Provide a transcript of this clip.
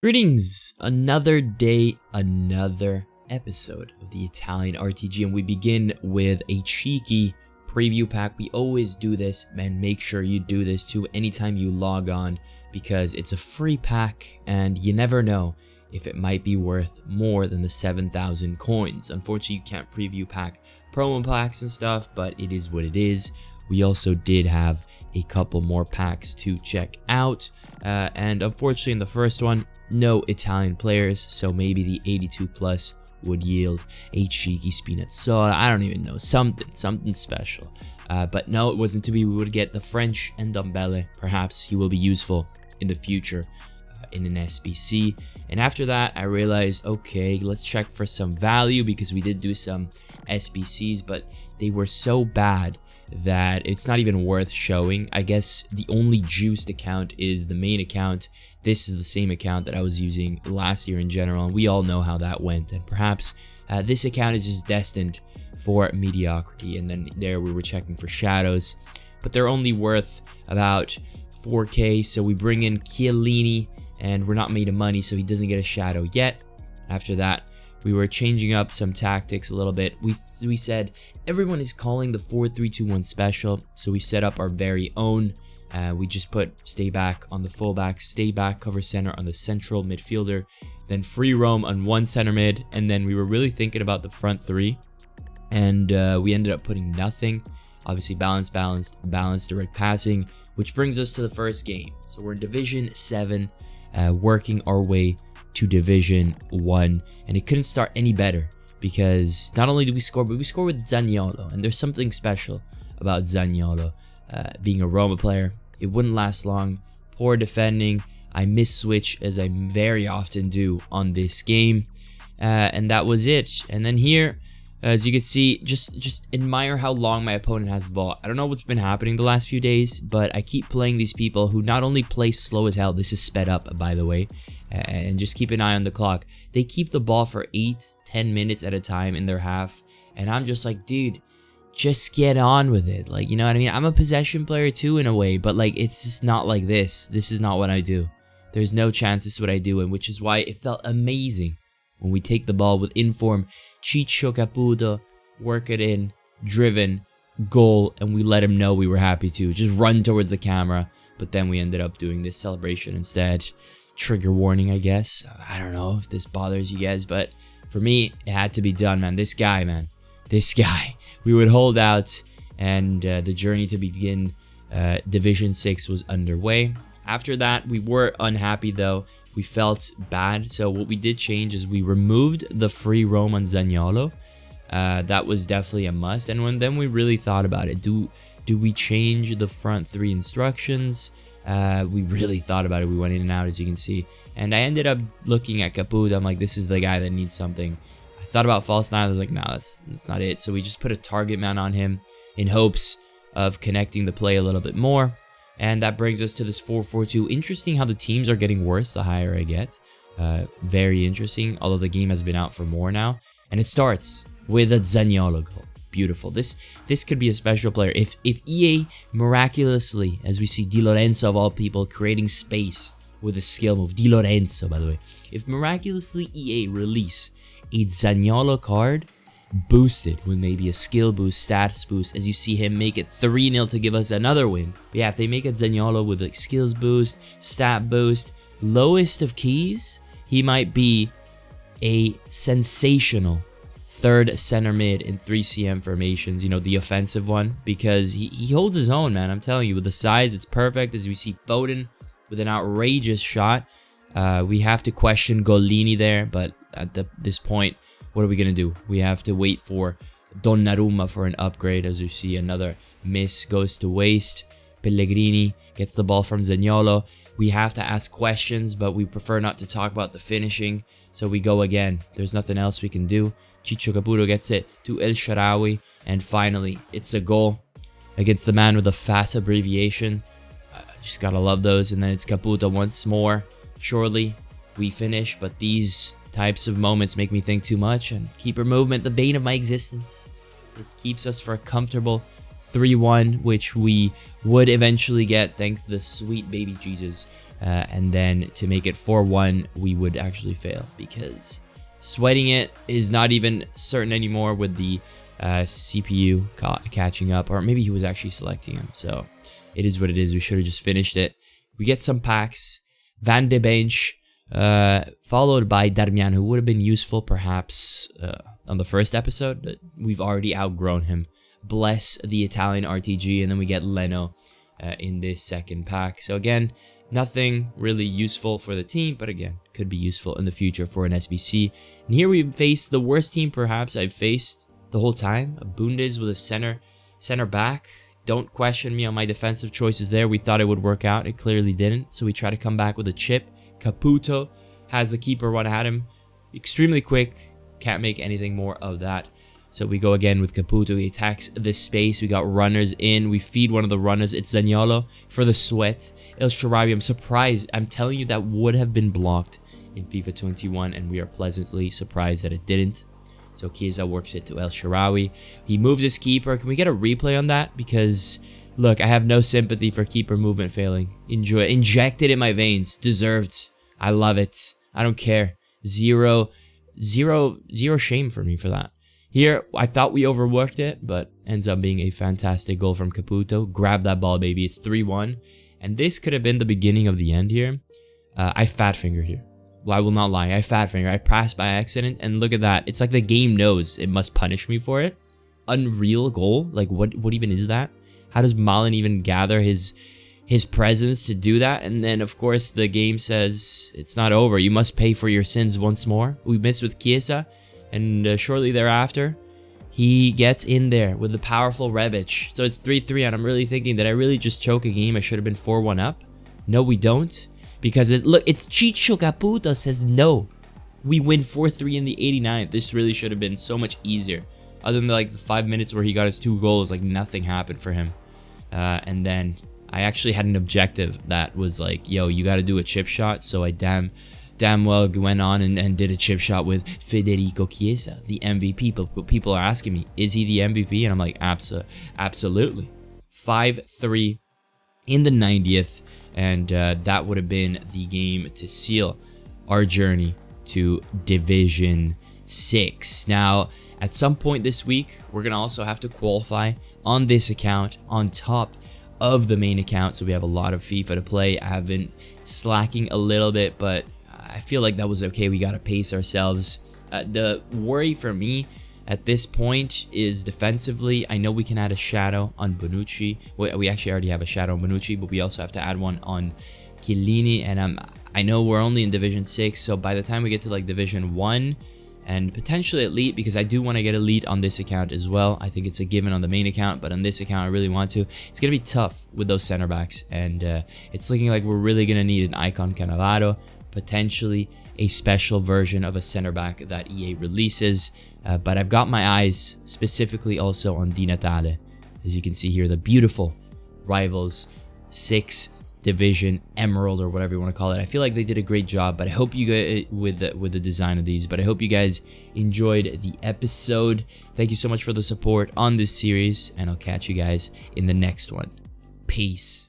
Greetings! Another day, another episode of the Italian RTG, and we begin with a cheeky preview pack. We always do this, man. Make sure you do this too anytime you log on, because it's a free pack and you never know if it might be worth more than the 7,000 coins. Unfortunately, you can't preview pack promo packs and stuff, but it is what it is. We also did have a couple more packs to check out, and unfortunately in the first one, no Italian players, so maybe the 82 plus would yield a cheeky Spinazzola. I don't even know, something special, but no, it wasn't to be. We would get the French and Ndombele. Perhaps he will be useful in the future in an SBC. And after that, I realized, okay, let's check for some value, because we did do some SBCs, but they were so bad that it's not even worth showing. I guess the only juiced account is the main account. This is the same account that I was using last year in general, and we all know how that went. And perhaps this account is just destined for mediocrity. And then there we were checking for shadows, but they're only worth about 4k. So we bring in Chiellini, and we're not made of money, so he doesn't get a shadow yet. After that, we were changing up some tactics a little bit. We said everyone is calling the 4-3-2-1 special, so we set up our very own. We just put stay back on the fullback, stay back cover center on the central midfielder, then free roam on one center mid, and then we were really thinking about the front three, and we ended up putting nothing. Obviously balanced, direct passing, which brings us to the first game. So we're in Division 7, working our way to Division 1, and it couldn't start any better, because not only did we score, but we score with Zaniolo, and there's something special about Zaniolo. Being a Roma player, it wouldn't last long. Poor defending. I miss switch, as I very often do on this game, and that was it. And then here, as you can see, just admire how long my opponent has the ball. I don't know what's been happening the last few days, but I keep playing these people who not only play slow as hell. This is sped up, by the way, and just keep an eye on the clock. They keep the ball for 8-10 minutes at a time in their half, and I'm just like, dude, just get on with it. Like, you know what I mean? I'm a possession player too, in a way, but like, it's just not like this. This is not what I do. There's no chance this is what I do, and which is why it felt amazing when we take the ball with inform, Ciccio Caputo, work it in, driven, goal, and we let him know we were happy to just run towards the camera. But then we ended up doing this celebration instead. Trigger warning, I guess. I don't know if this bothers you guys, but for me, it had to be done, man. This guy, man. This guy. We would hold out, and the journey to begin Division 6 was underway. After that, we were unhappy, though. We felt bad, so what we did change is we removed the free roam on Zaniolo. That was definitely a must. And then we really thought about it. Do we change the front three instructions? We really thought about it. We went in and out, as you can see. And I ended up looking at Caputo. I'm like, this is the guy that needs something. I thought about false nine. I was like, no, that's not it. So we just put a target man on him in hopes of connecting the play a little bit more. And that brings us to this 4-4-2. Interesting how the teams are getting worse the higher I get. Very interesting, although the game has been out for more now. And it starts with a Zaniolo goal. Beautiful. This could be a special player. If EA miraculously, as we see Di Lorenzo of all people creating space with a skill move. Di Lorenzo, by the way. If miraculously EA release a Zaniolo card boosted with maybe a skill boost, status boost, as you see him make it 3-0 to give us another win. But yeah, if they make a Zaniolo with a skills boost, stat boost, lowest of keys, he might be a sensational third center mid in 3CM formations, you know, the offensive one, because he holds his own, man. I'm telling you, with the size, it's perfect. As we see Foden with an outrageous shot. We have to question Gollini there, but at this point, what are we going to do? We have to wait for Donnarumma for an upgrade. As you see, another miss goes to waste. Pellegrini gets the ball from Zaniolo. We have to ask questions, but we prefer not to talk about the finishing. So we go again. There's nothing else we can do. Ciccio Caputo gets it to El Shaarawy. And finally, it's a goal against the man with a fat abbreviation. Just gotta love those. And then it's Caputo once more. Surely we finish, but these types of moments make me think too much. And keeper movement, the bane of my existence. It keeps us for a comfortable 3-1, which we would eventually get, thanks to the sweet baby Jesus and then to make it 4-1, we would actually fail because sweating it is not even certain anymore with the CPU catching up, or maybe he was actually selecting him. So it is what it is. We should have just finished it. We get some packs. Van de Bench, followed by Darmian, who would have been useful perhaps on the first episode, but we've already outgrown him. Bless the Italian RTG, and then we get Leno in this second pack. So again, nothing really useful for the team, but again, could be useful in the future for an SBC. And here we face the worst team perhaps I've faced the whole time. A Bundes with a center back. Don't question me on my defensive choices there. We thought it would work out. It clearly didn't. So we try to come back with a chip. Caputo has the keeper run at him. Extremely quick. Can't make anything more of that. So we go again with Caputo. He attacks the space. We got runners in. We feed one of the runners. It's Zaniolo for the sweat. El Shaarawy, I'm surprised. I'm telling you, that would have been blocked in FIFA 21, and we are pleasantly surprised that it didn't. So Chiesa works it to El Shaarawy. He moves his keeper. Can we get a replay on that? Because, look, I have no sympathy for keeper movement failing. Enjoy. Inject it in my veins. Deserved. I love it. I don't care. Zero shame for me for that. Here, I thought we overworked it, but ends up being a fantastic goal from Caputo. Grab that ball, baby. It's 3-1. And this could have been the beginning of the end here. I fat-fingered here. Well, I will not lie. I fat-fingered. I passed by accident, and look at that. It's like the game knows it must punish me for it. Unreal goal. Like, what even is that? How does Malin even gather his presence to do that? And then, of course, the game says it's not over. You must pay for your sins once more. We missed with Chiesa. And shortly thereafter, he gets in there with the powerful Rebic. So it's 3-3, and I'm really thinking that I really just choke a game. I should have been 4-1 up. No, we don't. Because, it's Chicho Caputo says no. We win 4-3 in the 89th. This really should have been so much easier. Other than like the 5 minutes where he got his 2 goals, like nothing happened for him. And then I actually had an objective that was like, yo, you got to do a chip shot. So I damn well went on and did a chip shot with Federico Chiesa, the MVP. People are asking me, is he the MVP? And I'm like, absolutely. 5-3 in the 90th. And that would have been the game to seal our journey to Division 6. Now, at some point this week, we're going to also have to qualify on this account on top of the main account. So we have a lot of FIFA to play. I have been slacking a little bit, but I feel like that was okay. We got to pace ourselves. The worry for me at this point is defensively. I know we can add a shadow on Bonucci. We actually already have a shadow on Bonucci, but we also have to add one on Chiellini. And I know we're only in Division 6, so by the time we get to like Division 1 and potentially Elite, because I do want to get Elite on this account as well. I think it's a given on the main account, but on this account I really want to. It's going to be tough with those center backs, and it's looking like we're really going to need an Icon Cannavaro, potentially a special version of a center back that EA releases. But I've got my eyes specifically also on Di Natale. As you can see here, the beautiful Rivals 6 Division Emerald, or whatever you want to call it. I feel like they did a great job, but I hope you guys with the design of these. But I hope you guys enjoyed the episode. Thank you so much for the support on this series, and I'll catch you guys in the next one. Peace.